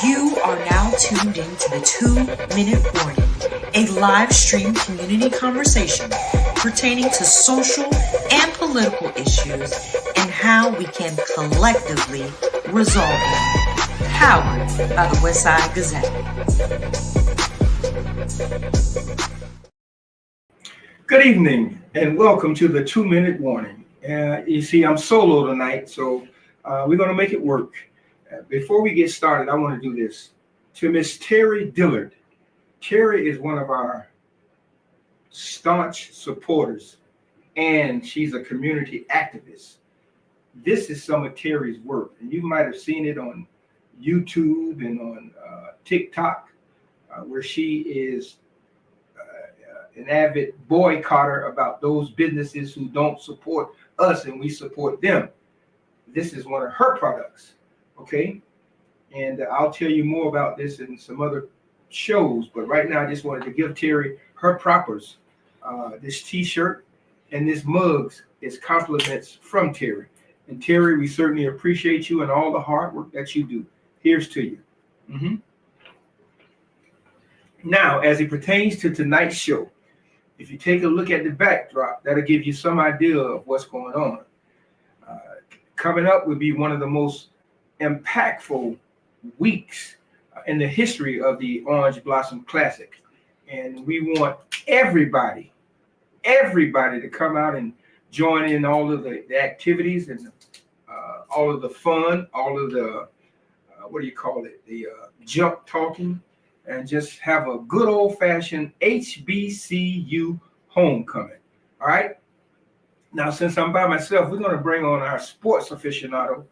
You are now tuned into the 2-Minute Warning, a live stream community conversation pertaining to social and political issues and how we can collectively resolve them. Powered by the Westside Gazette. Good evening and welcome to the 2-Minute Warning. You see, I'm solo tonight, so we're going to make it work. Before we get started, I want to do this. To Miss Terry Dillard. Terry is one of our staunch supporters, and she's a community activist. This is some of Terry's work, and you might have seen it on YouTube and on TikTok, where she is an avid boycotter about those businesses who don't support us and we support them. This is one of her products. Okay, and I'll tell you more about this in some other shows, but right now I just wanted to give Terry her propers. This t-shirt and this mugs is compliments from Terry. And Terry, we certainly appreciate you and all the hard work that you do. Here's to you. Now, as it pertains to tonight's show, if you take a look at the backdrop, that'll give you some idea of what's going on. Coming up would be one of the most impactful weeks in the history of the Orange Blossom Classic. And we want everybody to come out and join in all of the activities and all of the fun, all of the, the junk talking, and just have a good old-fashioned HBCU homecoming. All right? Now, since I'm by myself, we're going to bring on our sports aficionado,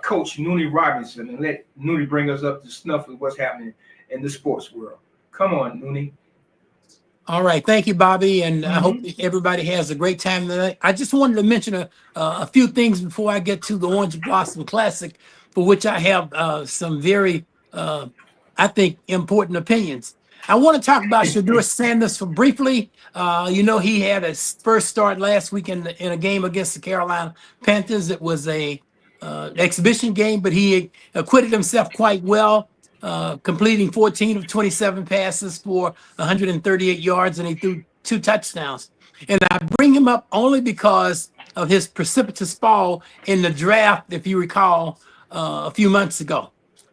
Coach Noonie Robinson, and let Noonie bring us up to snuff with what's happening in the sports world. Come on, Noonie. All right. Thank you, Bobby. And I hope everybody has a great time tonight. I just wanted to mention a few things before I get to the Orange Blossom Classic, for which I have some very, I think, important opinions. I want to talk about Shedeur Sanders for briefly. He had his first start last week in a game against the Carolina Panthers. It was a exhibition game, but he acquitted himself quite well, completing 14 of 27 passes for 138 yards, and he threw 2 touchdowns. And I bring him up only because of his precipitous fall in the draft, if you recall, a few months ago.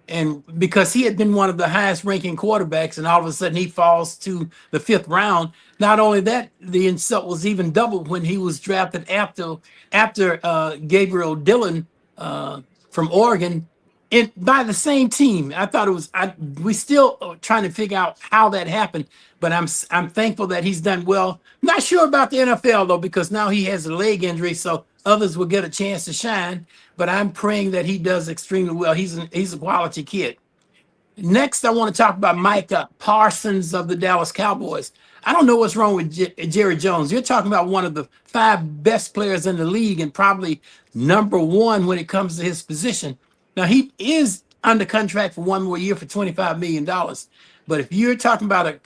And because he had been one of the highest ranking quarterbacks, and all of a sudden he falls to the 5th round. Not only that, the insult was even doubled when he was drafted after Gabriel Dillon from Oregon by the same team. I thought it was, we still are trying to figure out how that happened, but I'm thankful that he's done well. Not sure about the NFL though, because now he has a leg injury, so others will get a chance to shine, but I'm praying that he does extremely well. He's a quality kid. Next, I want to talk about Micah Parsons of the Dallas Cowboys. I don't know what's wrong with Jerry Jones. You're talking about one of the 5 best players in the league and probably number 1 when it comes to his position. Now, he is under contract for 1 more year for $25 million. But if you're talking about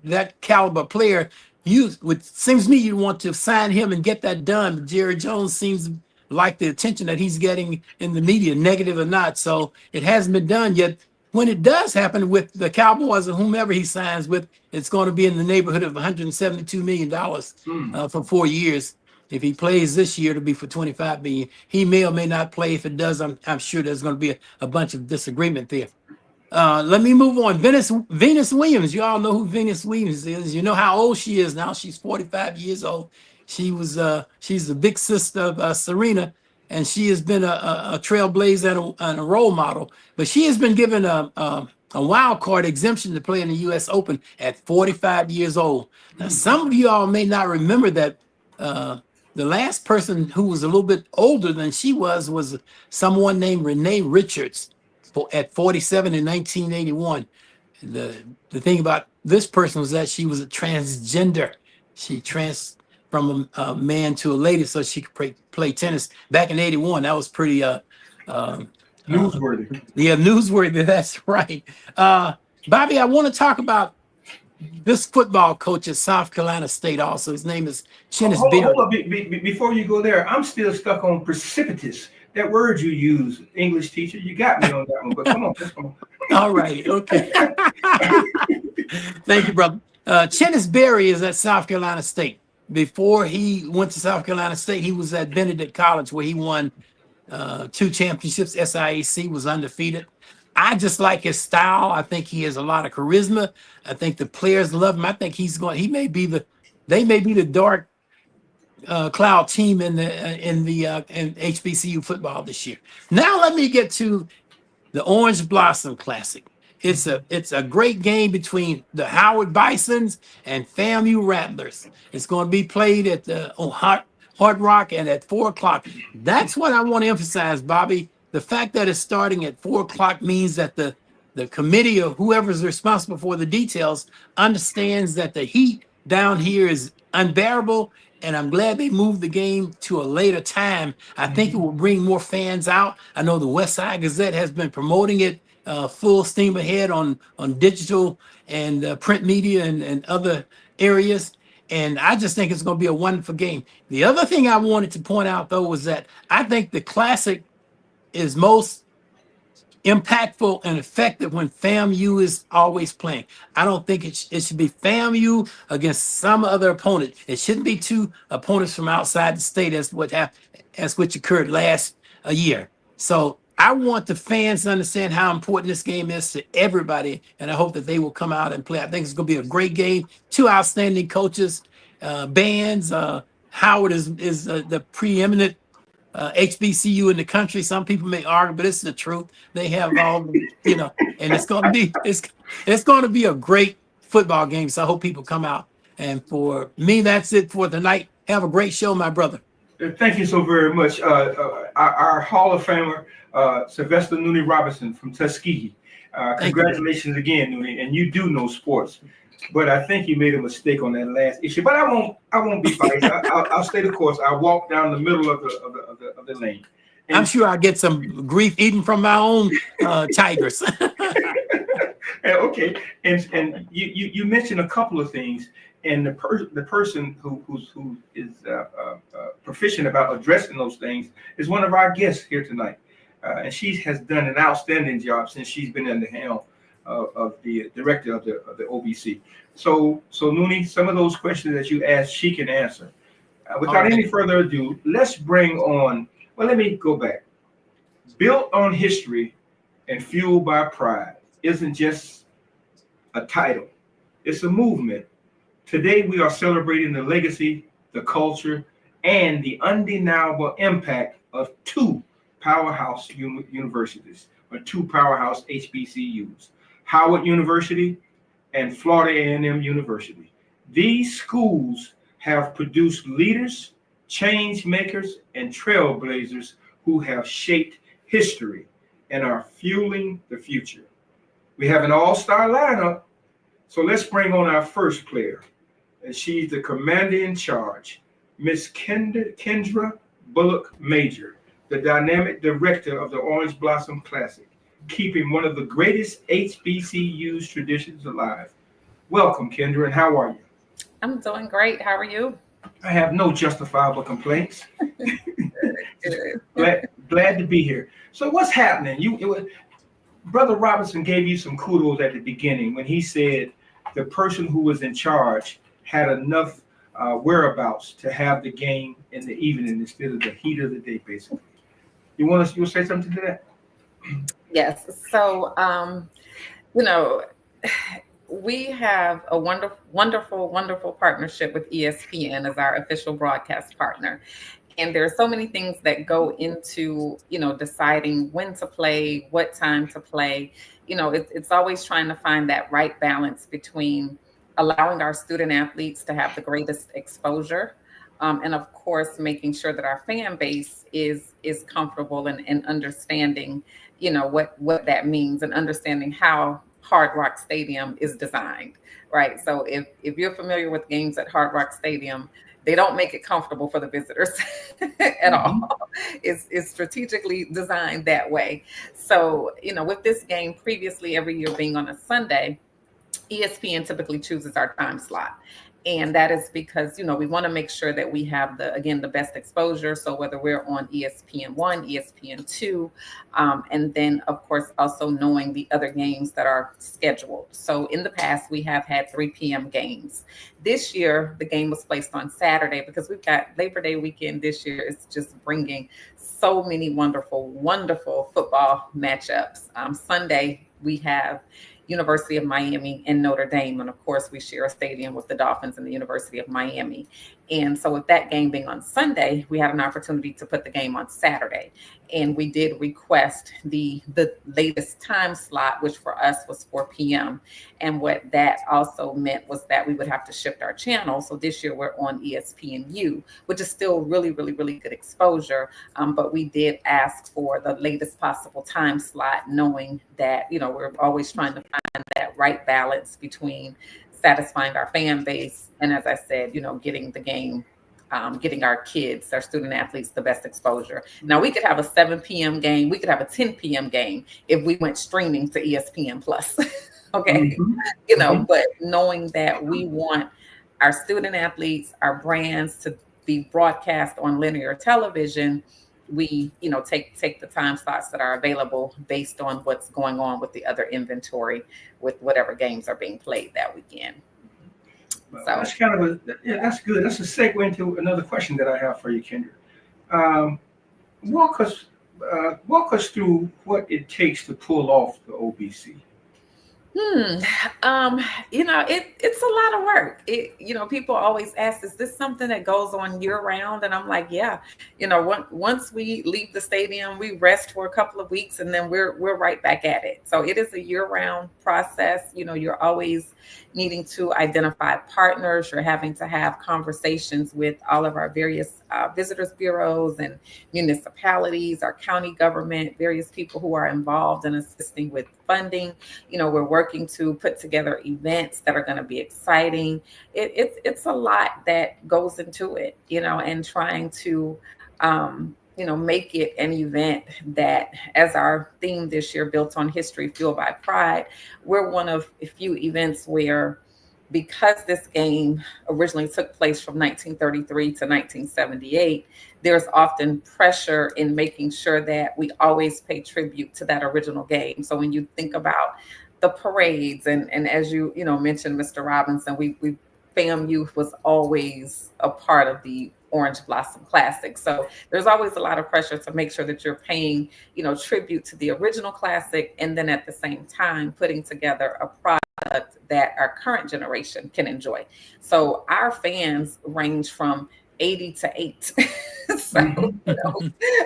that caliber player, seems to me you want to sign him and get that done. But Jerry Jones seems like the attention that he's getting in the media, negative or not. So it hasn't been done yet. When it does happen with the Cowboys or whomever he signs with, it's going to be in the neighborhood of $172 million for 4 years. If he plays this year, it'll be for $25 million. He may or may not play. If it does, I'm sure there's going to be a bunch of disagreement there. Let me move on. Venus Williams. You all know who Venus Williams is. You know how old she is now. She's 45 years old. She's the big sister of Serena, and she has been a trailblazer and a role model. But she has been given a wild card exemption to play in the U.S. Open at 45 years old. Now, some of you all may not remember that the last person who was a little bit older than she was someone named Renee Richards at 47 in 1981. The thing about this person was that she was a transgender. She from a man to a lady so she could play tennis back in 81. That was pretty newsworthy. Yeah, newsworthy. That's right. Bobby, I want to talk about this football coach at South Carolina State also. His name is Chennis Berry. Hold up. Before you go there, I'm still stuck on precipitous. That word you use, English teacher, you got me on that one. But come on, All righty. Okay. Thank you, brother. Chennis Berry is at South Carolina State. Before he went to South Carolina State, he was at Benedict College, where he won 2 championships. SIAC, was undefeated. I just like his style. I think he has a lot of charisma. I think the players love him. I think he may be they may be the dark cloud team in HBCU football this year. Now let me get to the Orange Blossom Classic. It's a great game between the Howard Bisons and FAMU Rattlers. It's going to be played at the Hard Rock and at 4 o'clock. That's what I want to emphasize, Bobby. The fact that it's starting at 4 o'clock means that the committee, or whoever's responsible for the details, understands that the heat down here is unbearable, and I'm glad they moved the game to a later time. I think it will bring more fans out. I know the West Side Gazette has been promoting it full steam ahead on digital and print media and other areas. And I just think it's going to be a wonderful game. The other thing I wanted to point out, though, was that I think the Classic is most impactful and effective when FAMU is always playing. I don't think it should be FAMU against some other opponent. It shouldn't be 2 opponents from outside the state, as which occurred last year. So I want the fans to understand how important this game is to everybody, and I hope that they will come out and play. I think it's going to be a great game. 2 outstanding coaches, bands. Howard is the preeminent HBCU in the country. Some people may argue, but it's the truth. They have all, and it's going to be a great football game. So I hope people come out. And for me, that's it for tonight. Have a great show, my brother. Thank you so very much. Our Hall of Famer, Sylvester Nooney Robinson from Tuskegee. Congratulations again, Nooney. And you do know sports, but I think you made a mistake on that last issue. But I won't be biased. I'll stay the course. I'll walk down the middle of the lane. And I'm sure I'll get some grief even from my own Tigers. Okay, and you mentioned a couple of things. And the person who is proficient about addressing those things is one of our guests here tonight. And she has done an outstanding job since she's been in the helm of the director of the OBC. So Nooney, some of those questions that you asked, she can answer. Without any further ado, let's bring on, well, let me go back. Built on history and fueled by pride isn't just a title. It's a movement. Today, we are celebrating the legacy, the culture, and the undeniable impact of 2 powerhouse universities, or 2 powerhouse HBCUs, Howard University and Florida A&M University. These schools have produced leaders, change makers, and trailblazers who have shaped history and are fueling the future. We have an all-star lineup, so let's bring on our first player. And she's the commander in charge, Miss Kendra Bulluck-Major, the dynamic director of the Orange Blossom Classic, keeping one of the greatest HBCU's traditions alive. Welcome, Kendra, and how are you? I'm doing great. How are you? I have no justifiable complaints. Glad to be here. So what's happening? Brother Robinson gave you some kudos at the beginning when he said the person who was in charge had enough whereabouts to have the game in the evening instead of the heat of the day, basically. You want to say something to that? Yes. So, we have a wonderful partnership with ESPN as our official broadcast partner. And there are so many things that go into, deciding when to play, what time to play. It's always trying to find that right balance between allowing our student athletes to have the greatest exposure, and of course, making sure that our fan base is comfortable and understanding, what that means, and understanding how Hard Rock Stadium is designed, right? So if you're familiar with games at Hard Rock Stadium, they don't make it comfortable for the visitors at all. It's strategically designed that way. So, with this game previously every year being on a Sunday, ESPN typically chooses our time slot. And that is because, we want to make sure that we have the best exposure. So whether we're on ESPN1, ESPN2, and then of course also knowing the other games that are scheduled. So in the past, we have had 3 p.m. games. This year, the game was placed on Saturday because we've got Labor Day weekend this year. It's just bringing so many wonderful, wonderful football matchups. Sunday, we have University of Miami and Notre Dame. And of course, we share a stadium with the Dolphins and the University of Miami. And so with that game being on Sunday, we had an opportunity to put the game on Saturday. And we did request the latest time slot, which for us was 4 p.m. And what that also meant was that we would have to shift our channel. So this year we're on ESPNU, which is still really, really, really good exposure. But we did ask for the latest possible time slot, knowing that, we're always trying to find that right balance between satisfying our fan base and, as I said, getting the game, getting our kids, our student athletes, the best exposure. Now, we could have a 7 p.m. game. We could have a 10 p.m. game if we went streaming to ESPN Plus. Okay. But knowing that we want our student athletes, our brands to be broadcast on linear television, we, take the time slots that are available based on what's going on with the other inventory with whatever games are being played that weekend. Well, so that's that's good. That's a segue into another question that I have for you, Kendra. Walk us through what it takes to pull off the OBC. It's a lot of work. People always ask, is this something that goes on year round? And I'm like, yeah, once we leave the stadium, we rest for a couple of weeks and then we're right back at it. So it is a year round process. You're always needing to identify partners. You're having to have conversations with all of our various visitors bureaus and municipalities, our county government, various people who are involved in assisting with funding. We're working to put together events that are going to be exciting. It's a lot that goes into it, and trying to, make it an event that, as our theme this year, built on history, fueled by pride, we're one of a few events where, because this game originally took place from 1933 to 1978, there's often pressure in making sure that we always pay tribute to that original game. So when you think about the parades, and as you mentioned, Mr. Robinson, we FAMU was always a part of the Orange Blossom Classic. So there's always a lot of pressure to make sure that you're paying, tribute to the original classic, and then at the same time putting together a product that our current generation can enjoy. So our fans range from 80 to 8. So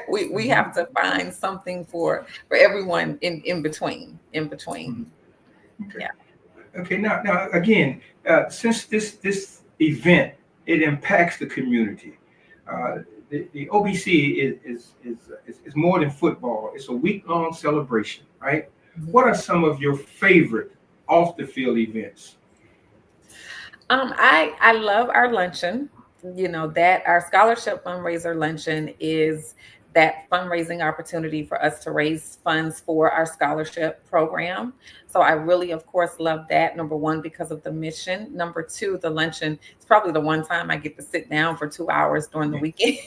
we have to find something for everyone in between. Okay. Yeah. Okay. Now again, since this event, it impacts the community. The OBC is more than football. It's a week-long celebration, right? Mm-hmm. What are some of your favorite off the field events? I love our luncheon. That our scholarship fundraiser luncheon is that fundraising opportunity for us to raise funds for our scholarship program. So I really, of course, love that. Number one, because of the mission. Number two, the luncheon. It's probably the one time I get to sit down for 2 hours during the weekend.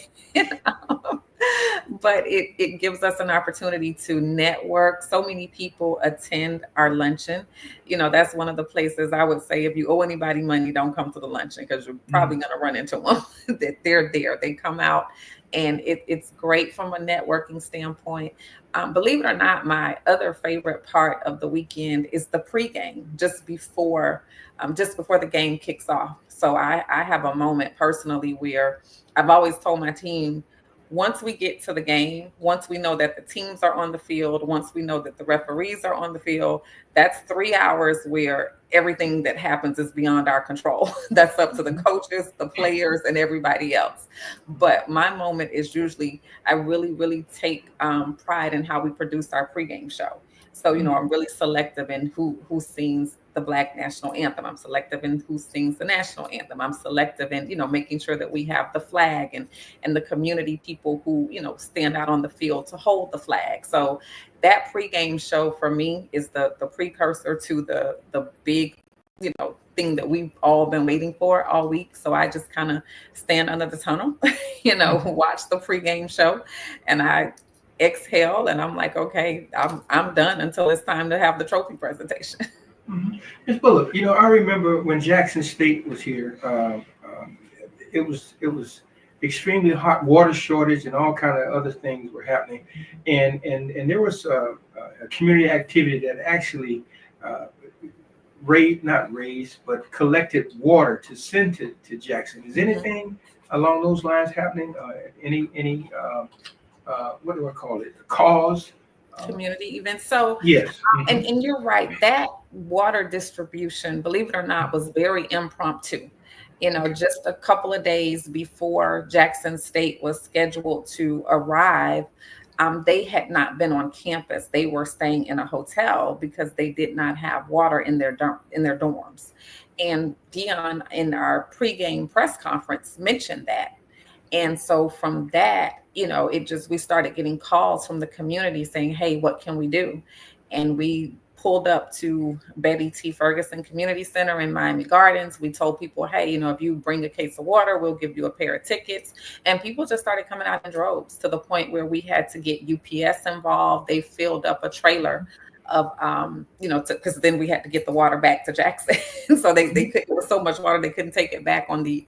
But it gives us an opportunity to network. So many people attend our luncheon. That's one of the places I would say, if you owe anybody money, don't come to the luncheon, because you're probably going to run into them. That they're there. They come out. And it's great from a networking standpoint. Believe it or not, my other favorite part of the weekend is the pregame, just before the game kicks off. So I have a moment personally where I've always told my team, once we get to the game, once we know that the teams are on the field, once we know that the referees are on the field, that's 3 hours where everything that happens is beyond our control. That's up to the coaches, the players, and everybody else. But my moment is usually, I really, really take pride in how we produce our pregame show. So, I'm really selective in who sings the Black National Anthem. I'm selective in who sings the national anthem. I'm selective in, making sure that we have the flag and the community people who, stand out on the field to hold the flag. So that pregame show for me is the precursor to the big thing that we've all been waiting for all week. So I just kind of stand under the tunnel, watch the pregame show, and I exhale, and I'm like, okay, I'm done until it's time to have the trophy presentation. Mhm. Ms. Bullock, I remember when Jackson State was here. It was extremely hot, water shortage, and all kind of other things were happening, and there was a community activity that actually uh, not raised, but collected water to send to Jackson. Is anything along those lines happening? Any what do I call it? Cause? Community events. So, Yes. and you're right, that water distribution, believe it or not, was very impromptu. Just a couple of days before Jackson State was scheduled to arrive, they had not been on campus. They were staying in a hotel because they did not have water in their dorms. And Dion, in our pregame press conference, mentioned that. And so from that, we started getting calls from the community saying, hey, what can we do? And we pulled up to Betty T. Ferguson Community Center in Miami Gardens. We told people, hey, if you bring a case of water, we'll give you a pair of tickets. And people just started coming out in droves to the point where we had to get UPS involved. They filled up a trailer of, because then we had to get the water back to Jackson. So it was so much water, they couldn't take it back on the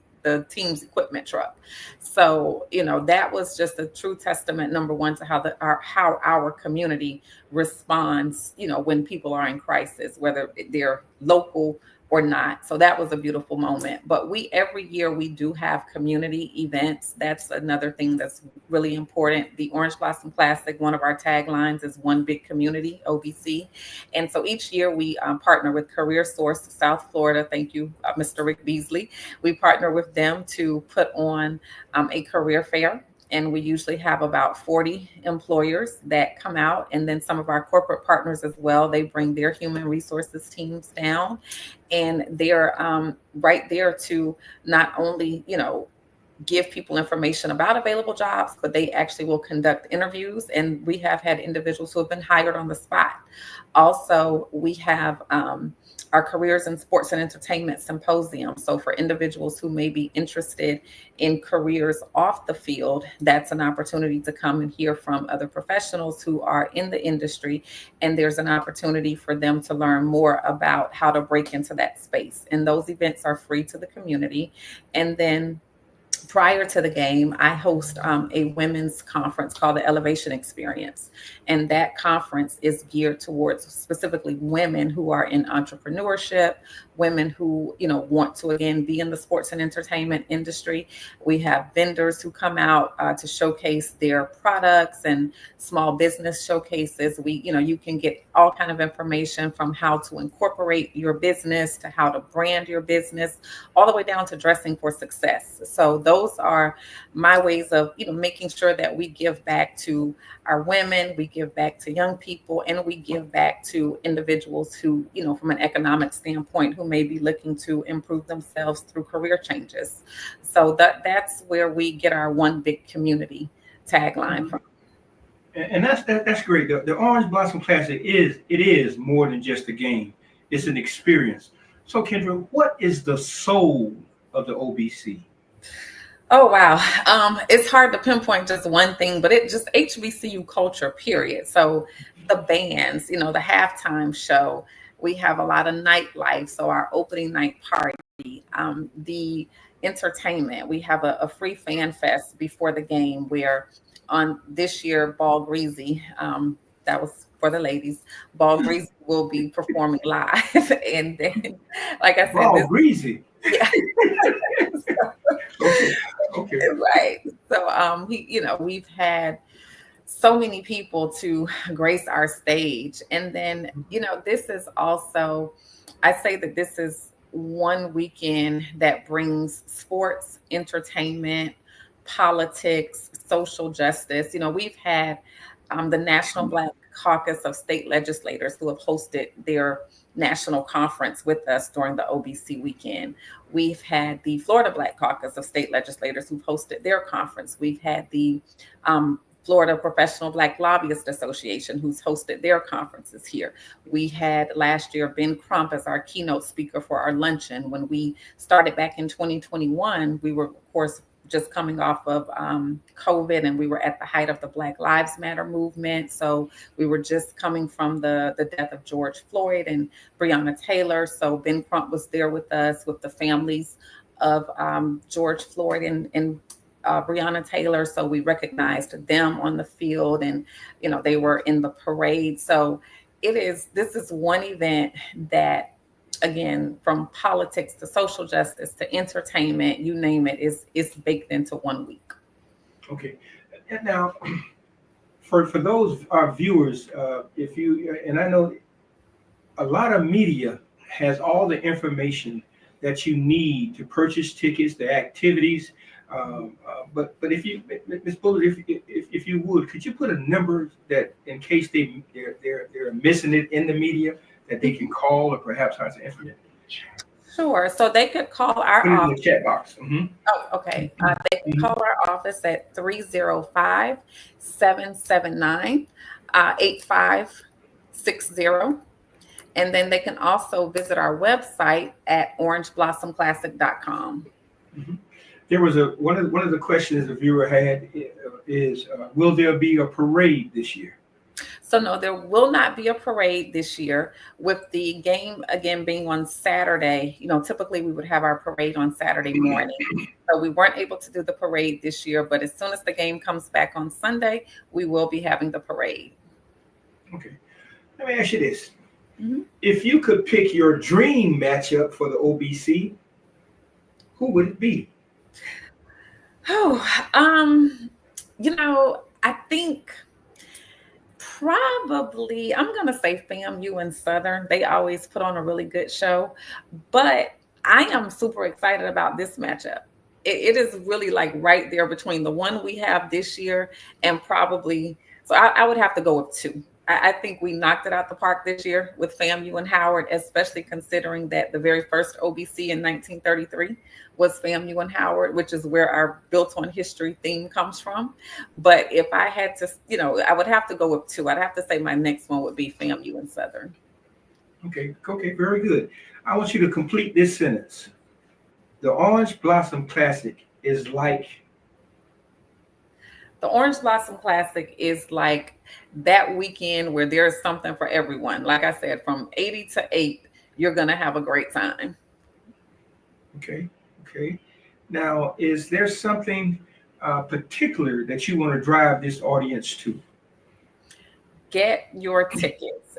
team's equipment truck. So, that was just a true testament, number one, to how our community responds, when people are in crisis, whether they're local or not. So that was a beautiful moment. But every year we do have community events. That's another thing that's really important. The Orange Blossom Classic, one of our taglines is One Big Community, OBC. And so each year we partner with Career Source South Florida. Thank you, Mr. Rick Beasley. We partner with them to put on a career fair. And we usually have about 40 employers that come out, and then some of our corporate partners as well. They bring their human resources teams down, and they're right there to not only, give people information about available jobs, but they actually will conduct interviews. And we have had individuals who have been hired on the spot. Also, we have our Careers in Sports and Entertainment Symposium. So for individuals who may be interested in careers off the field, that's an opportunity to come and hear from other professionals who are in the industry. And there's an opportunity for them to learn more about how to break into that space. And those events are free to the community. And then prior to the game, I host a women's conference called the Elevation Experience. And that conference is geared towards specifically women who are in entrepreneurship, women who, want to, again, be in the sports and entertainment industry. We have vendors who come out to showcase their products and small business showcases. You can get all kind of information from how to incorporate your business to how to brand your business, all the way down to dressing for success. So those are my ways of, making sure that we give back to our women, we give back to young people, and we give back to individuals who, from an economic standpoint, who may be looking to improve themselves through career changes. So that's where we get our One Big Community tagline from. And that's great. The Orange Blossom Classic is more than just a game. It's an experience. So Kendra, what is the soul of the OBC? Oh, wow. It's hard to pinpoint just one thing, but it just HBCU culture, period. So the bands, the halftime show, we have a lot of nightlife. So our opening night party, the entertainment, we have a free fan fest before the game where on this year, Ball Greasy, that was for the ladies, Ball Greasy will be performing live. And then, like I said, Ball Greasy. Yeah. Okay. Right. So we've had so many people to grace our stage. And then, this is also, I say that this is one weekend that brings sports, entertainment, politics, social justice. We've had the National Black Caucus of State Legislators who have hosted their national conference with us during the OBC weekend. We've had the Florida Black Caucus of State Legislators who've hosted their conference. We've had the Florida Professional Black Lobbyist Association, who's hosted their conferences here. We had last year Ben Crump as our keynote speaker for our luncheon. When we started back in 2021, we were, of course, just coming off of COVID, and we were at the height of the Black Lives Matter movement. So we were just coming from the death of George Floyd and Breonna Taylor. So Ben Crump was there with us, with the families of George Floyd and Breonna Taylor. So we recognized them on the field, and, you know, they were in the parade. So this is one event that, again, from politics to social justice to entertainment, you name it, is baked into 1 week. Okay. And now, for those viewers, if you, and I know a lot of media has all the information that you need to purchase tickets, the activities. But if you, Ms. Bulluck, if you would, could you put a number that, in case they're missing it in the media, that they can call or perhaps have some information? Sure. So they could call our Put it in office. the chat box. Mm-hmm. Oh, okay. They can call our office at 305-779-8560. And then they can also visit our website at orangeblossomclassic.com. Mm-hmm. There was one of the questions the viewer had is, will there be a parade this year? So no, there will not be a parade this year. With the game again being on Saturday, you know, typically we would have our parade on Saturday morning. So we weren't able to do the parade this year, but as soon as the game comes back on Sunday, we will be having the parade. Okay. Let me ask you this. Mm-hmm. If you could pick your dream matchup for the OBC, who would it be? Oh, you know, I think probably I'm going to say FAMU and Southern. They always put on a really good show, but I am super excited about this matchup. It is really like right there between the one we have this year and probably, so I would have to go with two. I think we knocked it out the park this year with FAMU and Howard, especially considering that the very first OBC in 1933 was FAMU and Howard, which is where our Built on History theme comes from. But if I had to, you know, I would have to go with two. I'd have to say my next one would be FAMU and Southern. Okay, very good. I want you to complete this sentence. The Orange Blossom Classic is like... The Orange Blossom Classic is like that weekend where there's something for everyone. Like I said, from 80 to 8, you're going to have a great time. Okay. Now, is there something particular that you want to drive this audience to? Get your tickets.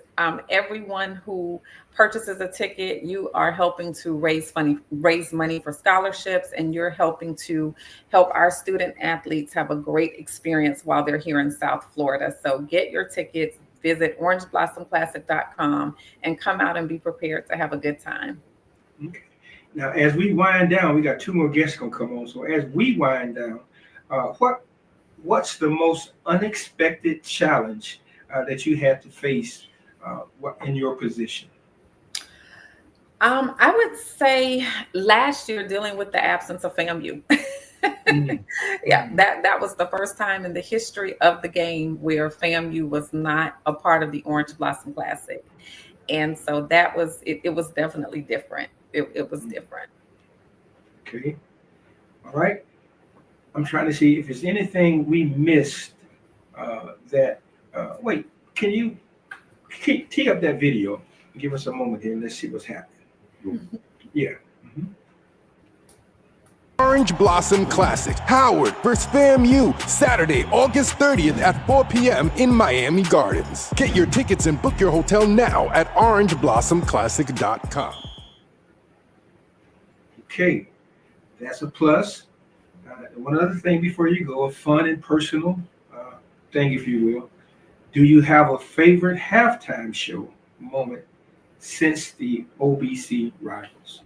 Everyone who purchases a ticket, you are helping to raise money for scholarships, and you're helping to help our student athletes have a great experience while they're here in South Florida. So get your tickets, visit orangeblossomclassic.com, and come out and be prepared to have a good time. Okay. Now, as we wind down, we got two more guests gonna come on. So as we wind down, what's the most unexpected challenge that you had to face in your position? I would say last year dealing with the absence of FAMU. Yeah, that was the first time in the history of the game where FAMU was not a part of the Orange Blossom Classic. And so that was, it was definitely different. It was different. Okay. All right. I'm trying to see if there's anything we missed wait, can you tee up that video? Give us a moment here and let's see what's happening. Yeah. Mm-hmm. Orange Blossom Classic, Howard vs. FAMU, Saturday, August 30th at 4 p.m. in Miami Gardens. Get your tickets and book your hotel now at orangeblossomclassic.com. Okay, that's a plus. One other thing before you go, a fun and personal thing, if you will. Do you have a favorite halftime show moment since the OBC Rivals?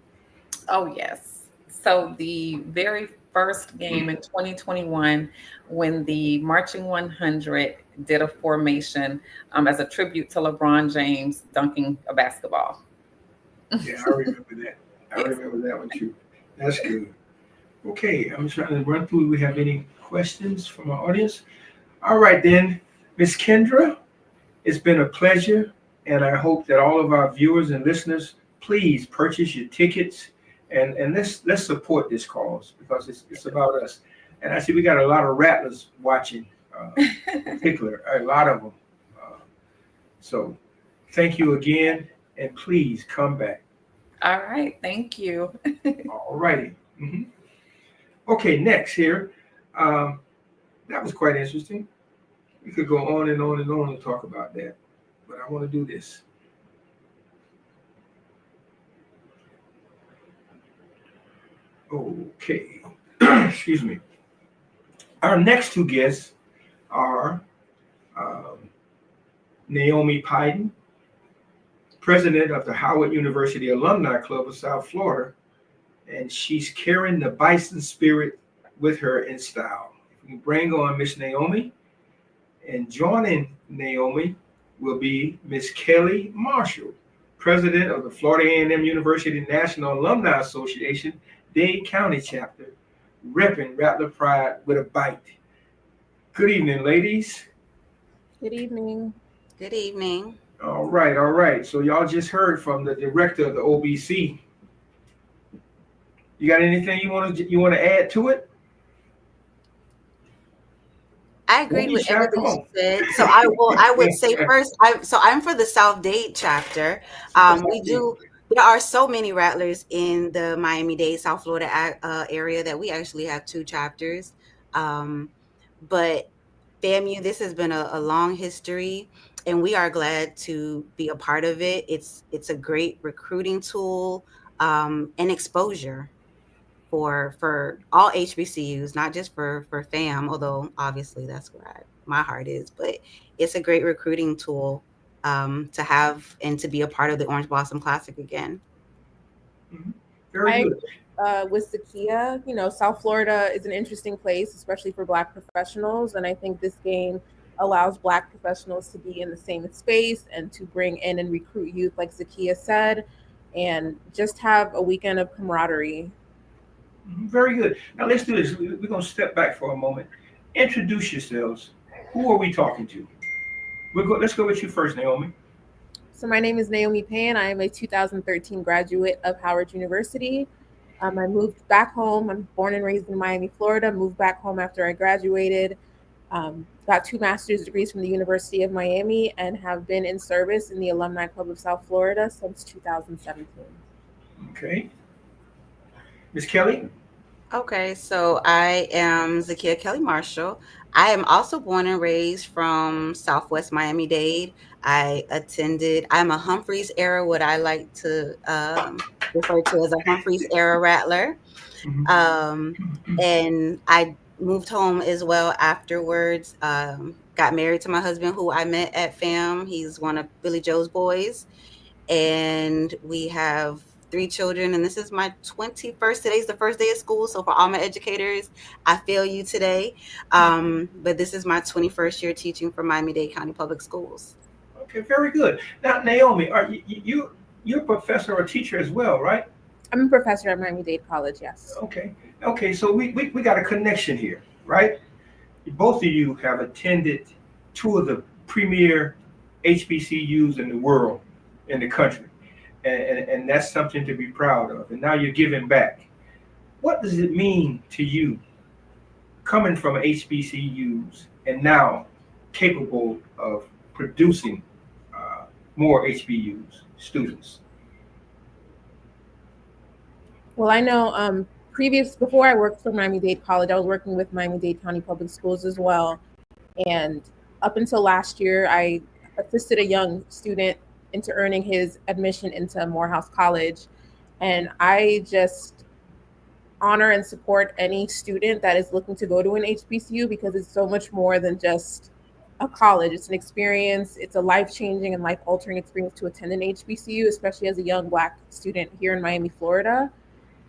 Oh, yes. So the very first game in 2021, when the Marching 100 did a formation as a tribute to LeBron James dunking a basketball. Yeah, I remember that. I remember that one too. That's good. Okay, I'm trying to run through. Do we have any questions from our audience? All right then, Miss Kendra, it's been a pleasure, and I hope that all of our viewers and listeners please purchase your tickets and let's support this cause because it's about us. And I see we got a lot of rattlers watching, in particular, a lot of them. So thank you again, and please come back. All right. Thank you. All righty. Okay, next here. That was quite interesting. We could go on and on and on and talk about that, but I want to do this. Okay. Excuse me. Our next two guests are Naomi Piden, president of the Howard University Alumni Club of South Florida, and she's carrying the Bison spirit with her in style. We bring on Miss Naomi, and joining Naomi will be Miss Kelly Marshall, president of the Florida A&M University National Alumni Association, Dade County chapter, repping Rattler Pride with a bite. Good evening, ladies. Good evening. Good evening. All right. So y'all just heard from the director of the OBC. You got anything you want to add to it? I agreed with everything she said. So I would say first, I'm for the South Dade chapter. There are so many Rattlers in the Miami-Dade, South Florida area that we actually have two chapters. But FAMU, this has been a long history, and we are glad to be a part of it. It's a great recruiting tool and exposure for all HBCUs, not just for FAM, although obviously that's where my heart is. But it's a great recruiting tool to have and to be a part of the Orange Blossom Classic again. Very good. With Zakia, South Florida is an interesting place, especially for Black professionals. And I think this game allows Black professionals to be in the same space and to bring in and recruit youth, like Zakia said, and just have a weekend of camaraderie. Very good. Now let's do this. We're going to step back for a moment. Introduce yourselves. Who are we talking to? Let's go with you first, Naomi. So my name is Naomi Payne. I am a 2013 graduate of Howard University. I moved back home. I'm born and raised in Miami, Florida. Moved back home after I graduated. Got 2 master's degrees from the University of Miami and have been in service in the Alumni Club of South Florida since 2017. Okay. Ms. Kelly? Okay, so I am Zakia Kelly Marshall. I am also born and raised from Southwest Miami-Dade. I'm a Humphreys era, what I like to refer to as a Humphreys era Rattler. And I moved home as well afterwards. Got married to my husband, who I met at FAM. He's one of Billy Joe's boys. And we have 3 children, and this is my 21st. Today's the first day of school, so for all my educators, I feel you today. But this is my 21st year teaching for Miami-Dade County Public Schools. Okay, very good. Now, Naomi, are you're a professor or teacher as well, right? I'm a professor at Miami-Dade College, yes. Okay. So we got a connection here, right? Both of you have attended 2 of the premier HBCUs in the world, in the country. And that's something to be proud of. And now you're giving back. What does it mean to you coming from HBCUs and now capable of producing more HBUs students? Well, I know before I worked for Miami-Dade College, I was working with Miami-Dade County Public Schools as well. And up until last year, I assisted a young student into earning his admission into Morehouse College. And I just honor and support any student that is looking to go to an HBCU because it's so much more than just a college. It's an experience. It's a life-changing and life-altering experience to attend an HBCU, especially as a young Black student here in Miami, Florida.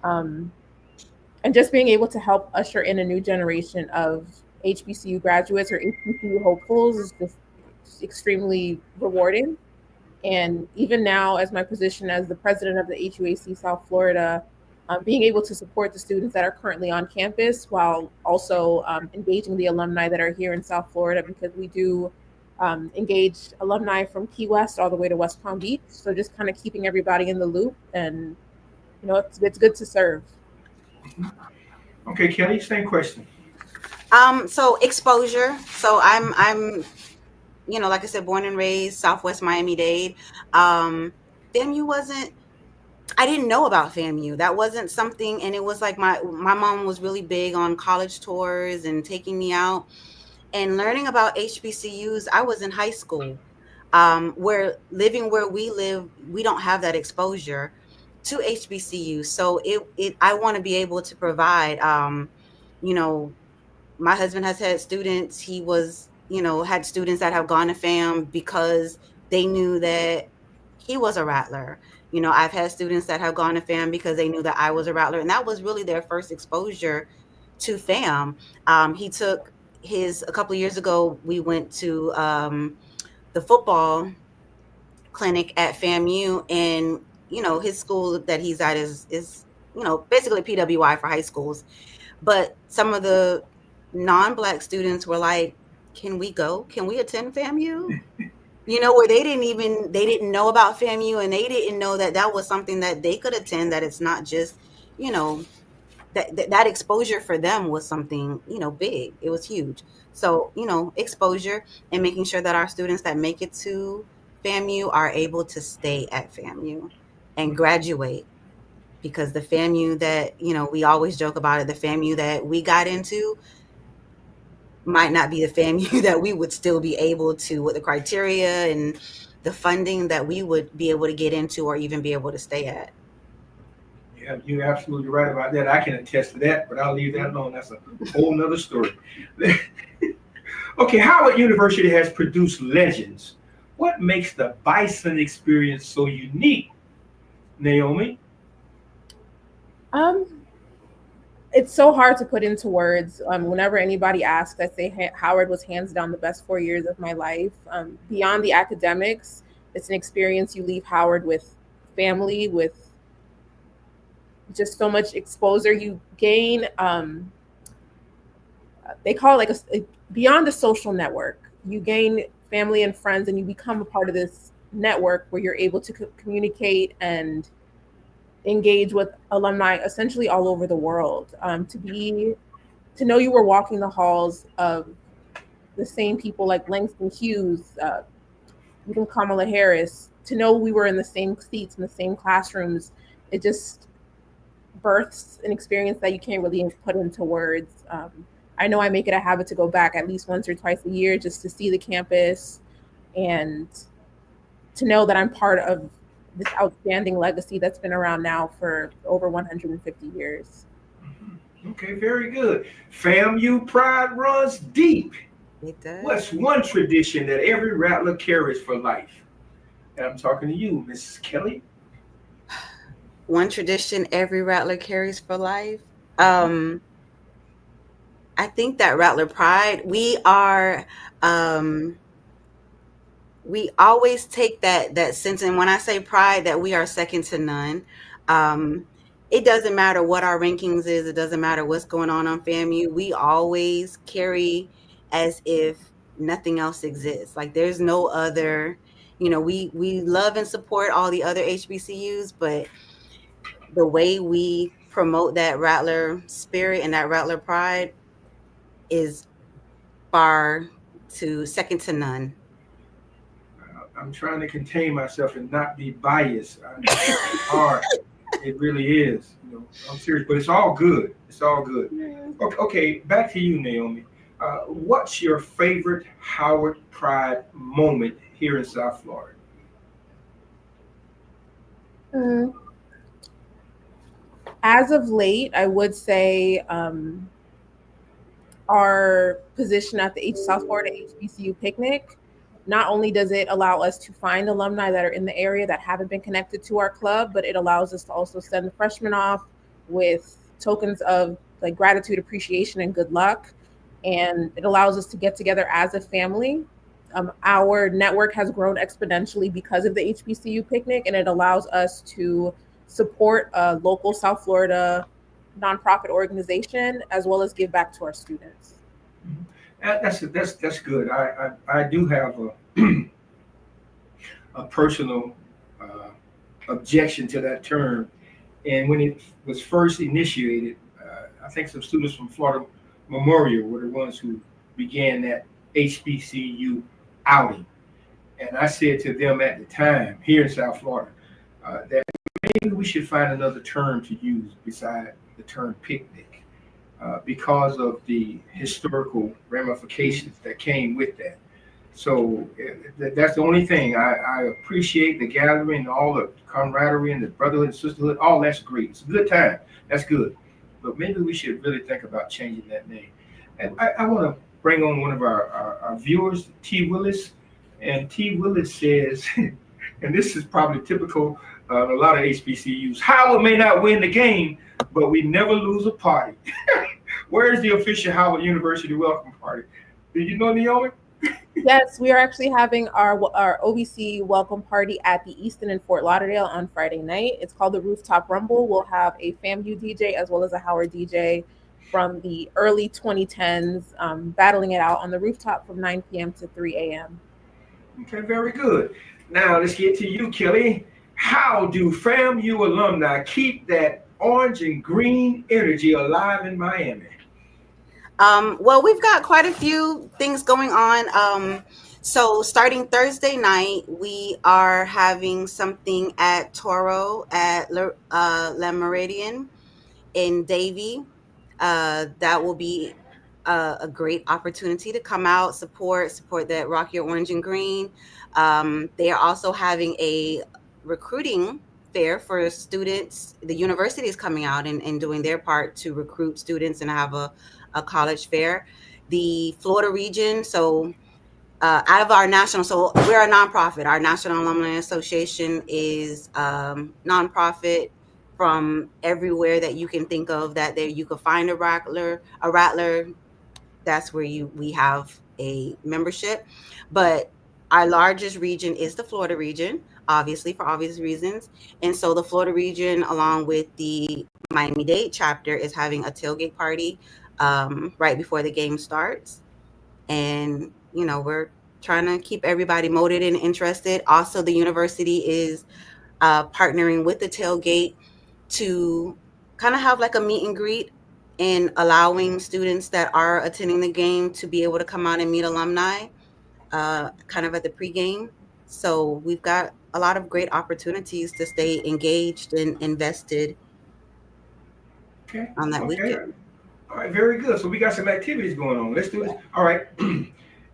And just being able to help usher in a new generation of HBCU graduates or HBCU hopefuls is just extremely rewarding. And even now, as my position as the president of the HUAC South Florida, being able to support the students that are currently on campus while also engaging the alumni that are here in South Florida, because we do engage alumni from Key West all the way to West Palm Beach. So just kind of keeping everybody in the loop, and it's good to serve. Okay, Kelly, same question. So exposure. So I'm like I said, born and raised Southwest Miami-Dade. FAMU wasn't. I didn't know about FAMU. That wasn't something, and it was like my mom was really big on college tours and taking me out and learning about HBCUs. I was in high school. Where we live, we don't have that exposure to HBCU. So I want to be able to provide, my husband has had students. He was, had students that have gone to FAM because they knew that he was a Rattler. I've had students that have gone to FAM because they knew that I was a Rattler. And that was really their first exposure to FAM. He took a couple of years ago, we went to the football clinic at FAMU, and his school that he's at is basically PWI for high schools. But some of the non-Black students were like, can we go? Can we attend FAMU? Where they didn't know about FAMU, and they didn't know that was something that they could attend, that it's not just, that exposure for them was something, big. It was huge. So, exposure and making sure that our students that make it to FAMU are able to stay at FAMU and graduate, because the FAMU that, we always joke about it, the FAMU that we got into might not be the FAMU that we would still be able to, with the criteria and the funding, that we would be able to get into or even be able to stay at. Yeah, you're absolutely right about that. I can attest to that, but I'll leave that alone. That's a whole nother story. Okay, Howard University has produced legends. What makes the Bison experience so unique, Naomi? It's so hard to put into words. Whenever anybody asks, I say Howard was hands down the best 4 years of my life. Beyond the academics, it's an experience you leave Howard with family, with just so much exposure you gain. They call it beyond a social network. You gain family and friends, and you become a part of this network where you're able to communicate and engage with alumni essentially all over the world. To know you were walking the halls of the same people like Langston Hughes, even Kamala Harris, to know we were in the same seats in the same classrooms, it just births an experience that you can't really put into words. I know I make it a habit to go back at least once or twice a year just to see the campus and to know that I'm part of this outstanding legacy that's been around now for over 150 years. Okay, very good. FAMU pride runs deep. It does. What's one tradition that every Rattler carries for life? And I'm talking to you, Mrs. Kelly. One tradition every Rattler carries for life. I think that Rattler pride, we always take that sense, and when I say pride, that we are second to none. It doesn't matter what our rankings is, it doesn't matter what's going on FAMU, we always carry as if nothing else exists. Like there's no other, we love and support all the other HBCUs, but the way we promote that Rattler spirit and that Rattler pride is second to none. I'm trying to contain myself and not be biased. It's hard. It really is. I'm serious, but it's all good. It's all good. Okay, back to you, Naomi. What's your favorite Howard Pride moment here in South Florida? As of late, I would say our position at the South Florida HBCU picnic. Not only does it allow us to find alumni that are in the area that haven't been connected to our club, but it allows us to also send the freshmen off with tokens of like gratitude, appreciation, and good luck. And it allows us to get together as a family. Our network has grown exponentially because of the HBCU picnic, and it allows us to support a local South Florida nonprofit organization, as well as give back to our students. That's good. I do have a personal objection to that term, and when it was first initiated, I think some students from Florida Memorial were the ones who began that HBCU outing, and I said to them at the time here in South Florida that maybe we should find another term to use beside the term picnic, because of the historical ramifications that came with that. So that's the only thing. I appreciate the gathering, all the camaraderie and the brotherhood and sisterhood. All that's great. It's a good time. That's good. But maybe we should really think about changing that name. And I want to bring on one of our viewers, T. Willis. And T. Willis says, and this is probably typical of a lot of HBCUs, Howard may not win the game, but we never lose a party. Where is the official Howard University welcome party? Did you know, Naomi? Yes, we are actually having our OVC welcome party at the Easton in Fort Lauderdale on Friday night. It's called the Rooftop Rumble. We'll have a FAMU DJ as well as a Howard DJ from the early 2010s, battling it out on the rooftop from 9 p.m. to 3 a.m. Okay, very good. Now let's get to you, Kelly. How do FAMU alumni keep that orange and green energy alive in Miami? Well, we've got quite a few things going on. So starting Thursday night, we are having something at Toro at La Meridian in Davie. That will be a great opportunity to come out, support that Rock Your Orange and Green. They are also having a recruiting fair for students. The university is coming out and doing their part to recruit students and have a college fair. The Florida region, so out of our national, so we're a nonprofit. Our National Alumni Association is nonprofit from everywhere that you can think of that there you could find a rattler. That's where we have a membership. But our largest region is the Florida region, obviously for obvious reasons. And so the Florida region, along with the Miami-Dade chapter, is having a tailgate party right before the game starts. And, we're trying to keep everybody motivated and interested. Also, the university is partnering with the tailgate to kind of have like a meet and greet and allowing students that are attending the game to be able to come out and meet alumni kind of at the pregame. So we've got a lot of great opportunities to stay engaged and invested on that weekend. All right, very good. So we got some activities going on. Let's do this. All right.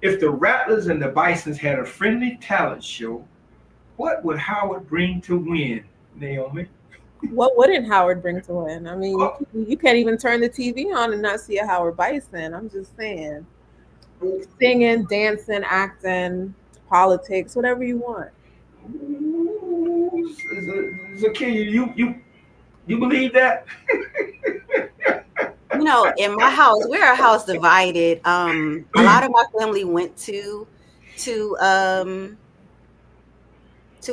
If the Rattlers and the Bisons had a friendly talent show, what would Howard bring to win, Naomi? What wouldn't Howard bring to win? I mean, you can't even turn the TV on and not see a Howard Bison. I'm just saying. Singing, dancing, acting, politics, whatever you want. Zakiya, you believe that? In my house, we're a house divided. A lot of my family went to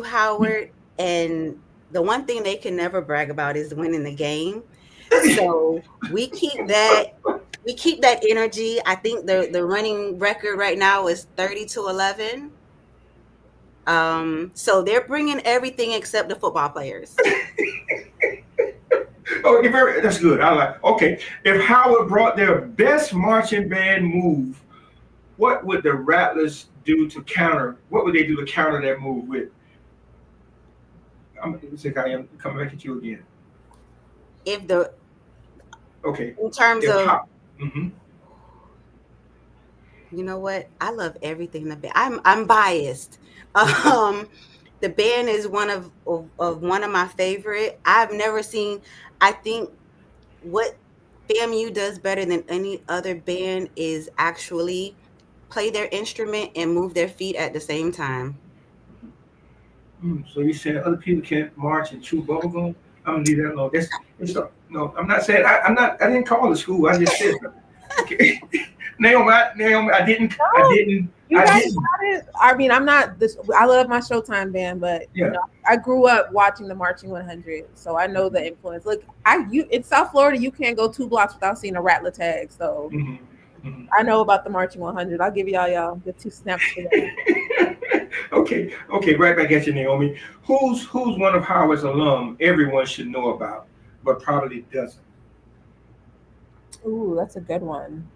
Howard, and the one thing they can never brag about is winning the game. So we keep that energy. I think the running record right now is 30-11. So they're bringing everything except the football players. Okay, that's good. I like. Okay, if Howard brought their best marching band move, what would the Rattlers do to counter? What would they do to counter that move with? I'm coming back at you again. In terms of, you know what? I love everything in the band. I'm biased. The band is one of my favorite. I've never seen. I think what FAMU does better than any other band is actually play their instrument and move their feet at the same time. So you said other people can't march and chew bubblegum? I'm gonna leave that alone. No, I'm not saying. I didn't call the school. I just said. Okay. Naomi, I didn't You guys got it. I mean, I'm not this. I love my Showtime band, but Yeah. you know, I grew up watching the Marching 100, so I know the influence. Look, in South Florida, you can't go 2 blocks without seeing a Rattler tag. So I know about the Marching 100. I'll give y'all the 2 snaps for that. Okay, right back at you, Naomi. Who's one of Howard's alum everyone should know about, but probably doesn't? Ooh, that's a good one.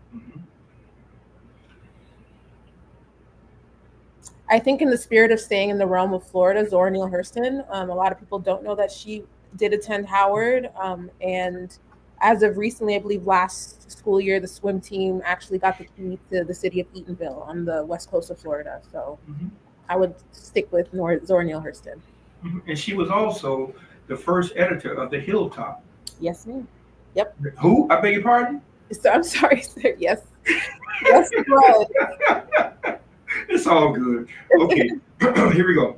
I think in the spirit of staying in the realm of Florida, Zora Neale Hurston, a lot of people don't know that she did attend Howard. And as of recently, I believe last school year, the swim team actually got the key to the city of Eatonville on the west coast of Florida. So I would stick with Zora Neale Hurston. And she was also the first editor of The Hilltop. Yes, ma'am. Yep. Who? I beg your pardon? So, I'm sorry, sir. Yes. Yes, it was. It's all good. Okay, here we go.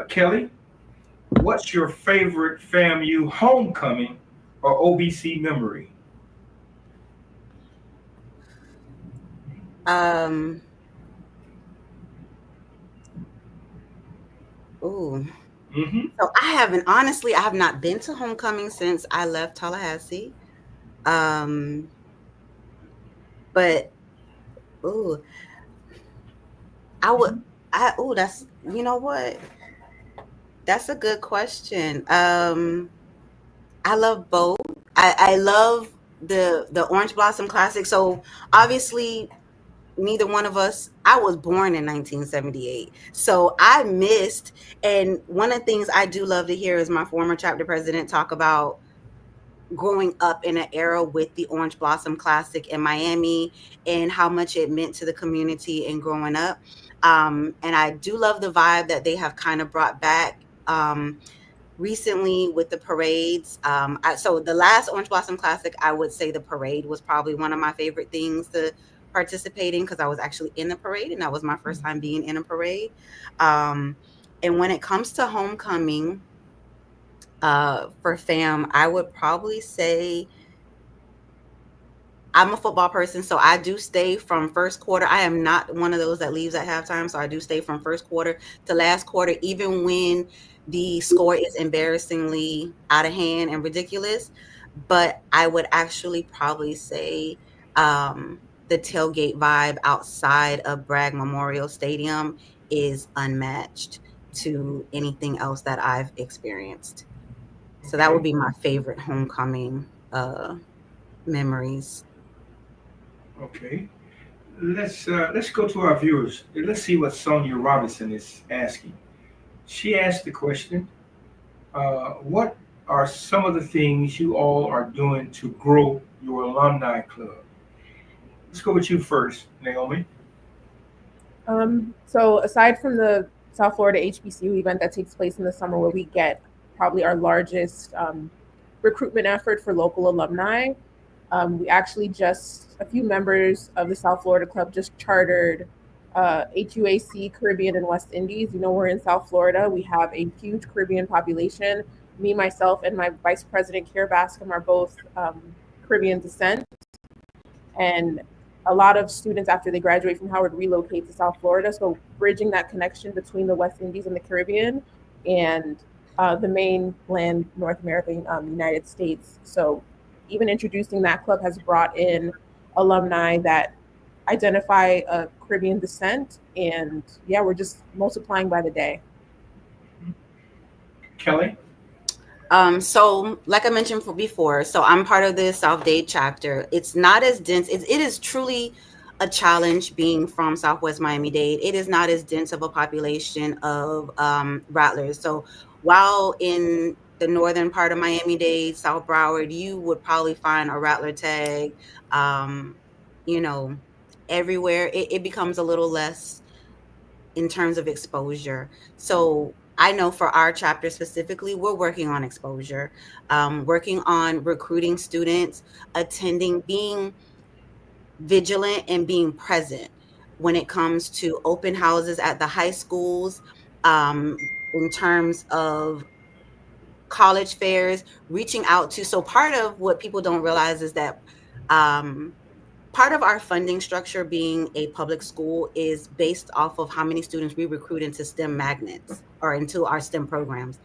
Kelly, what's your favorite FAMU homecoming or OBC memory? So I have not been to homecoming since I left Tallahassee. But that's, you know what? That's a good question. I love both. I love the Orange Blossom Classic. So obviously neither one of us, I was born in 1978. So I missed, and one of the things I do love to hear is my former chapter president talk about growing up in an era with the Orange Blossom Classic in Miami and how much it meant to the community and growing up. And I do love the vibe that they have kind of brought back recently with the parades. So the last Orange Blossom Classic, I would say the parade was probably one of my favorite things to participate in, because I was actually in the parade and that was my first time being in a parade. And when it comes to homecoming, for FAM, I would probably say I'm a football person, so I do stay from first quarter. I am not one of those that leaves at halftime, so I do stay from first quarter to last quarter, even when the score is embarrassingly out of hand and ridiculous. But I would actually probably say the tailgate vibe outside of Bragg Memorial Stadium is unmatched to anything else that I've experienced. So that would be my favorite homecoming memories. Okay, let's go to our viewers. Let's see what Sonia Robinson is asking. She asked the question, what are some of the things you all are doing to grow your alumni club? Let's go with you first, Naomi. So aside from the South Florida HBCU event that takes place in the summer, where we get probably our largest recruitment effort for local alumni, we actually just, a few members of the South Florida Club just chartered HUAC Caribbean and West Indies. You know, we're in South Florida. We have a huge Caribbean population. Me, myself, and my Vice President, Kier Bascom, are both Caribbean descent. And a lot of students, after they graduate from Howard, relocate to South Florida. So bridging that connection between the West Indies and the Caribbean and the mainland North American United States. So even introducing that club has brought in alumni that identify a Caribbean descent. And yeah, we're just multiplying by the day. Kelly? So like I mentioned before, so I'm part of the South Dade chapter. It's not as dense. It is truly a challenge being from Southwest Miami-Dade. It is not as dense of a population of Rattlers. So while in the northern part of Miami-Dade, South Broward, you would probably find a Rattler tag, everywhere. It becomes a little less in terms of exposure. So I know for our chapter specifically, we're working on exposure, working on recruiting students, attending, being vigilant and being present when it comes to open houses at the high schools, in terms of college fairs, reaching out to. So part of what people don't realize is that part of our funding structure being a public school is based off of how many students we recruit into STEM magnets or into our STEM programs.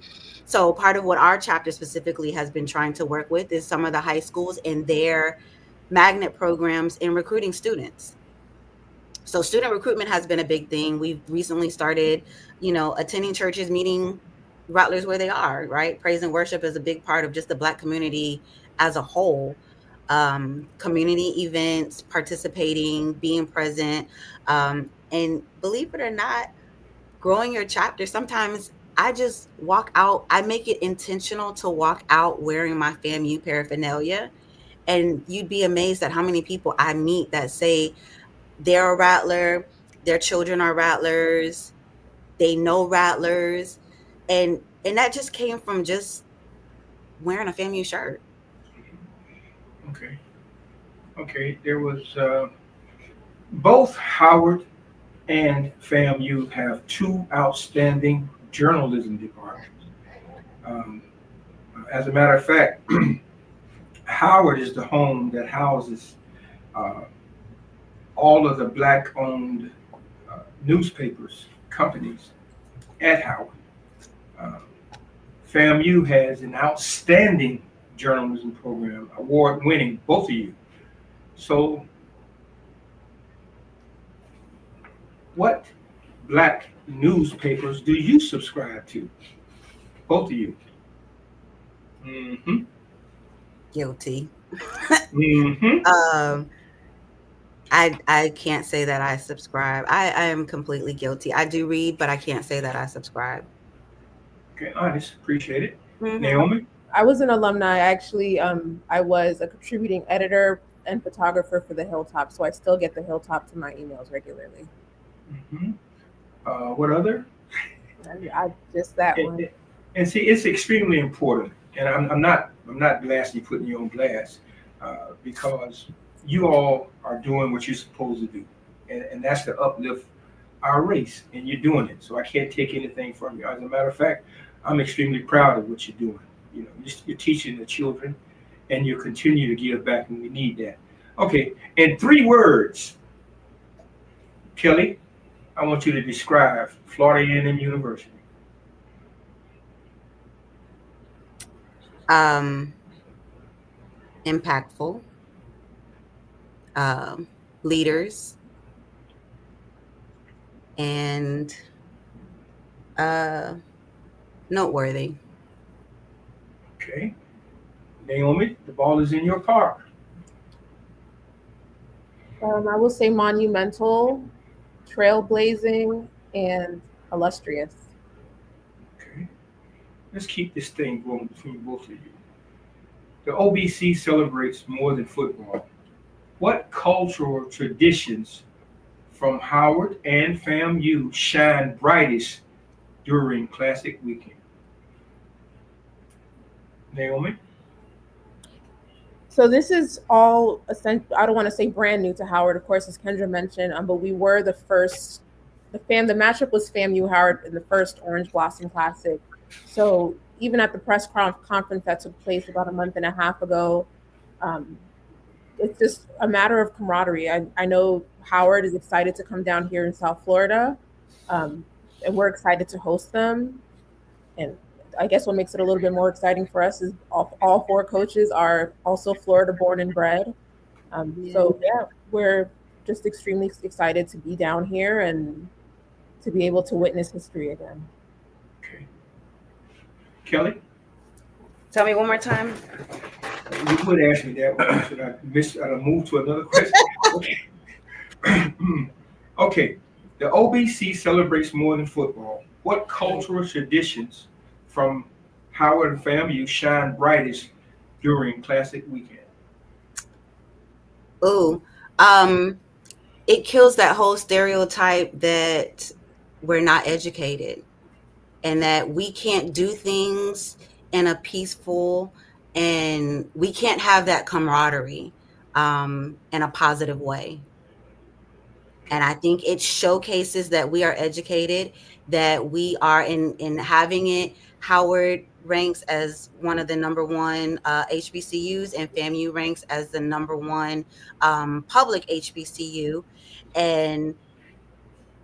So part of what our chapter specifically has been trying to work with is some of the high schools and their magnet programs in recruiting students. So student recruitment has been a big thing. We've recently started, attending churches, meeting Rattlers where they are, right? Praise and worship is a big part of just the Black community as a whole. Community events, participating, being present. And believe it or not, growing your chapter, sometimes I just walk out, I make it intentional to walk out wearing my FAMU paraphernalia. And you'd be amazed at how many people I meet that say they're a Rattler, their children are Rattlers, they know Rattlers. And that just came from just wearing a FAMU shirt. Okay. There was both Howard and FAMU have two outstanding journalism departments. As a matter of fact, Howard is the home that houses all of the Black-owned newspapers, companies at Howard. FAMU has an outstanding journalism program, award-winning, both of you. So what Black newspapers do you subscribe to? Both of you. Mm-hmm. Guilty. Mm-hmm. I can't say that I subscribe. I am completely guilty. I do read, but I can't say that I subscribe. Okay, honest, appreciate it. Mhm. Naomi? I was an alumni. Actually, I was a contributing editor and photographer for the Hilltop, so I still get the Hilltop to my emails regularly. Mm-hmm. What other? I just that one. And see, it's extremely important, and I'm not blasting, putting you on blast, because you all are doing what you're supposed to do, and that's to uplift our race, and you're doing it. So I can't take anything from you. As a matter of fact, I'm extremely proud of what you're doing. You're teaching the children, and you continue to give back, and we need that. Okay, in 3 words, Kelly, I want you to describe Florida A&M University. Impactful, leaders, and noteworthy. Okay. Naomi, the ball is in your park. I will say monumental, trailblazing, and illustrious. Okay. Let's keep this thing going between both of you. The OBC celebrates more than football. What cultural traditions from Howard and FAMU shine brightest during Classic Weekend? Naomi? So this is all essential. I don't want to say brand new to Howard, of course, as Kendra mentioned, but we were the first. The matchup was FAMU Howard in the first Orange Blossom Classic. So even at the press conference that took place about a month and a half ago, it's just a matter of camaraderie. I know Howard is excited to come down here in South Florida, and we're excited to host them. And I guess what makes it a little bit more exciting for us is all 4 coaches are also Florida born and bred. So yeah, we're just extremely excited to be down here and to be able to witness history again. Okay. Kelly? Tell me one more time. You would ask me that one. Should I move to another question? Okay. Okay. The OBC celebrates more than football. What cultural traditions from Howard and FAMU shine brightest during Classic Weekend? Ooh, it kills that whole stereotype that we're not educated and that we can't do things in a peaceful, and we can't have that camaraderie in a positive way. And I think it showcases that we are educated, that we are in having it. Howard ranks as one of the number one HBCUs, and FAMU ranks as the number one public HBCU. And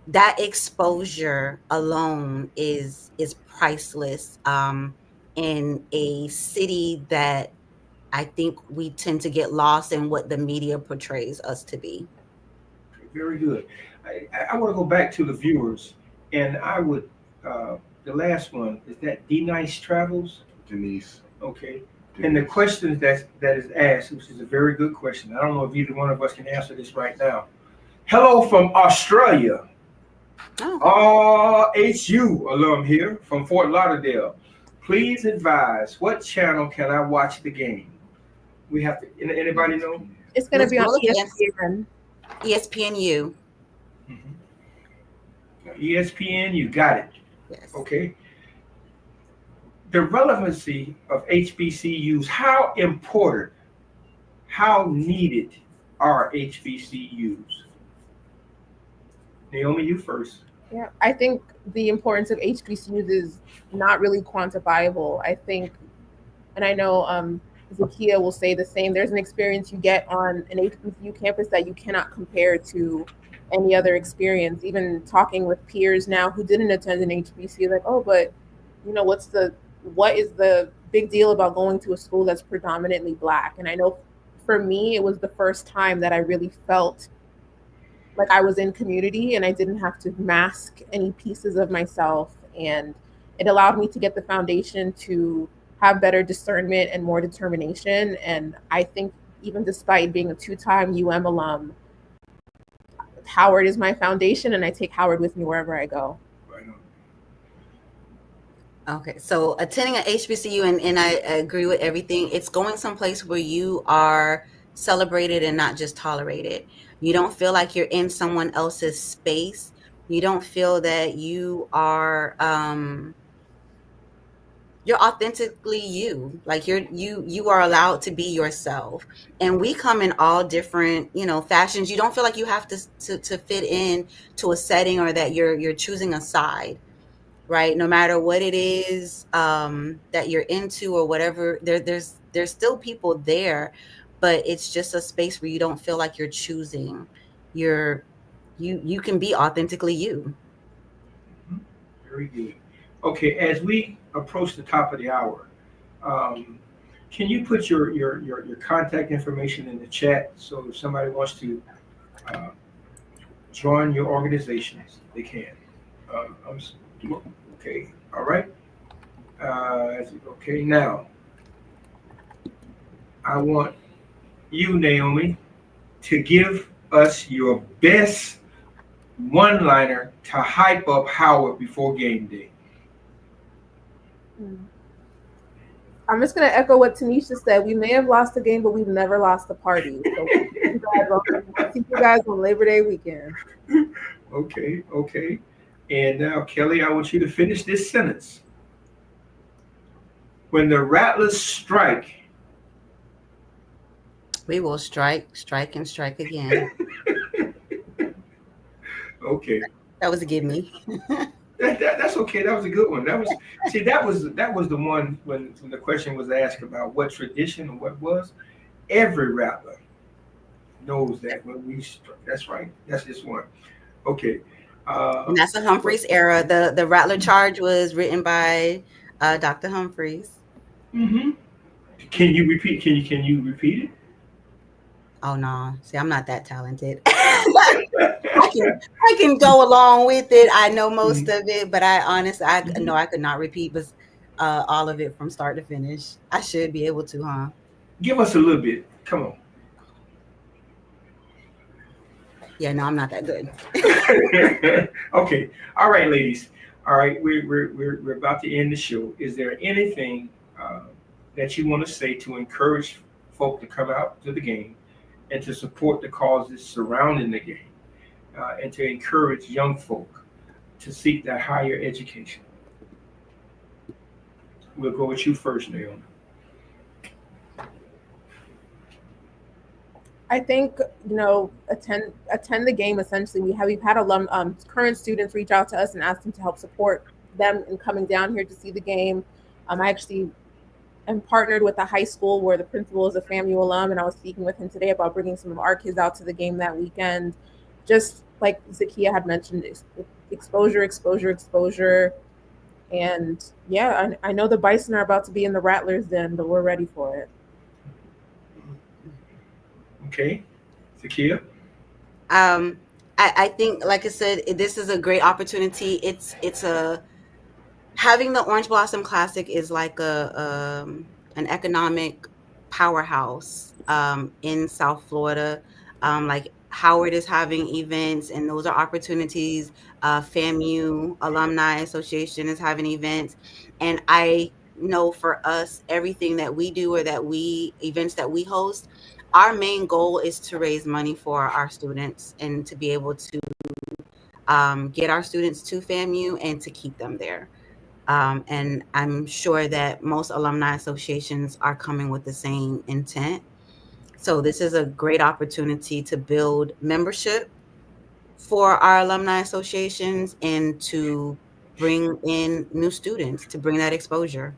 that exposure alone is priceless in a city that I think we tend to get lost in what the media portrays us to be. Very good. I want to go back to the viewers, and I would, the last one, is that D Nice Travels? Denise. Okay. And the question that is asked, which is a very good question. I don't know if either one of us can answer this right now. Hello from Australia. RHU alum here from Fort Lauderdale. Please advise, what channel can I watch the game? We have to, anybody know? It's going to be on ESPN. ESPNU. ESPN, you got it. Yes. Okay. The relevancy of HBCUs, how important, how needed are HBCUs? Naomi, you first. Yeah, I think the importance of HBCUs is not really quantifiable. I think, and I know Zakia will say the same, there's an experience you get on an HBCU campus that you cannot compare to any other experience. Even talking with peers now who didn't attend an HBCU, like, oh, but you know, what is the big deal about going to a school that's predominantly Black? And I know for me, it was the first time that I really felt like I was in community and I didn't have to mask any pieces of myself. And it allowed me to get the foundation to have better discernment and more determination. And I think even despite being a 2-time UM alum, Howard is my foundation, and I take Howard with me wherever I go. Right on. Okay, so attending an HBCU, and I agree with everything, it's going someplace where you are celebrated and not just tolerated. You don't feel like you're in someone else's space. You don't feel that you are you're authentically you. Like you are allowed to be yourself. And we come in all different, fashions. You don't feel like you have to fit in to a setting, or that you're choosing a side, right? No matter what it is that you're into or whatever, there's still people there, but it's just a space where you don't feel like you're choosing. You can be authentically you. Very good. Okay, as we approach the top of the hour, can you put your contact information in the chat, so if somebody wants to join your organizations, they can. Okay, all right. Okay, now I want you, Naomi, to give us your best one-liner to hype up Howard before game day. I'm just going to echo what Tanisha said. We may have lost the game, but we've never lost the party. So see you guys on Labor Day weekend. Okay. And now, Kelly, I want you to finish this sentence. When the Rattlers strike, we will strike, and strike again. Okay. That was a give me. That's okay. That was a good one. That was the one when the question was asked about what tradition or what was. Every Rattler knows that when we strike. That's right. That's just one. Okay. And that's the Humphreys era. The Rattler charge was written by Dr. Humphreys. Mm-hmm. Can you repeat it? Oh no. See, I'm not that talented. I can go along with it. I know most of it, but I honestly know I could not repeat all of it from start to finish. I should be able to, huh? Give us a little bit. Come on. Yeah, no, I'm not that good. Okay. All right, ladies. All right, we're about to end the show. Is there anything that you want to say to encourage folk to come out to the game and to support the causes surrounding the game, and to encourage young folk to seek that higher education? We'll go with you first, Naomi. I think, attend the game. Essentially, we've had current students reach out to us and ask them to help support them in coming down here to see the game. I actually am partnered with a high school where the principal is a FAMU alum, and I was speaking with him today about bringing some of our kids out to the game that weekend. Just like Zakia had mentioned, exposure. And yeah, I know the Bison are about to be in the Rattlers den, but we're ready for it. Okay, Zakia? I think, like I said, this is a great opportunity. It's a having the Orange Blossom Classic is like an economic powerhouse in South Florida. Like Howard is having events, and those are opportunities. FAMU Alumni Association is having events, and I know for us, everything that we do or events that we host, our main goal is to raise money for our students and to be able to get our students to FAMU and to keep them there. And I'm sure that most alumni associations are coming with the same intent. So this is a great opportunity to build membership for our alumni associations and to bring in new students, to bring that exposure.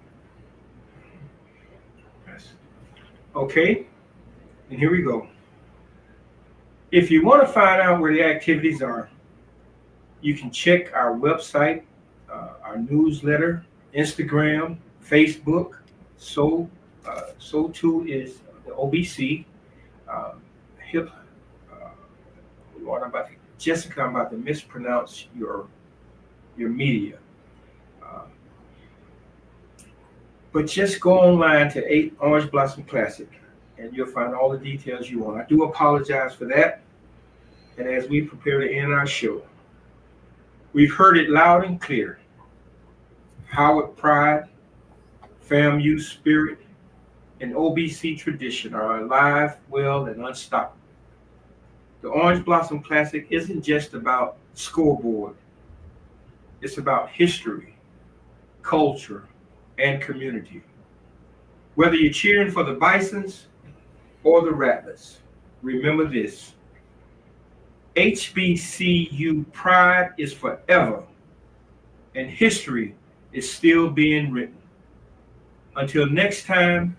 Yes. Okay, and here we go. If you want to find out where the activities are, you can check our website, our newsletter, Instagram, Facebook. So too is the OBC. Hip. Lord, Jessica, I'm about to mispronounce your media. But just go online to 8 Orange Blossom Classic, and you'll find all the details you want. I do apologize for that. And as we prepare to end our show, we've heard it loud and clear. Howard pride, FAMU spirit, and OBC tradition are alive, well, and unstoppable. The Orange Blossom Classic isn't just about scoreboard. It's about history, culture, and community. Whether you're cheering for the Bisons or the Rattlers, remember this: HBCU pride is forever, and history is still being written. Until next time,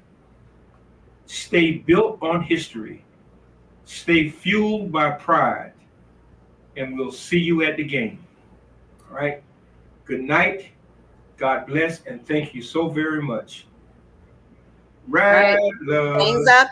stay built on history, stay fueled by pride, and we'll see you at the game. All right? Good night. God bless, and thank you so very much. All right. Rattlers. Things up.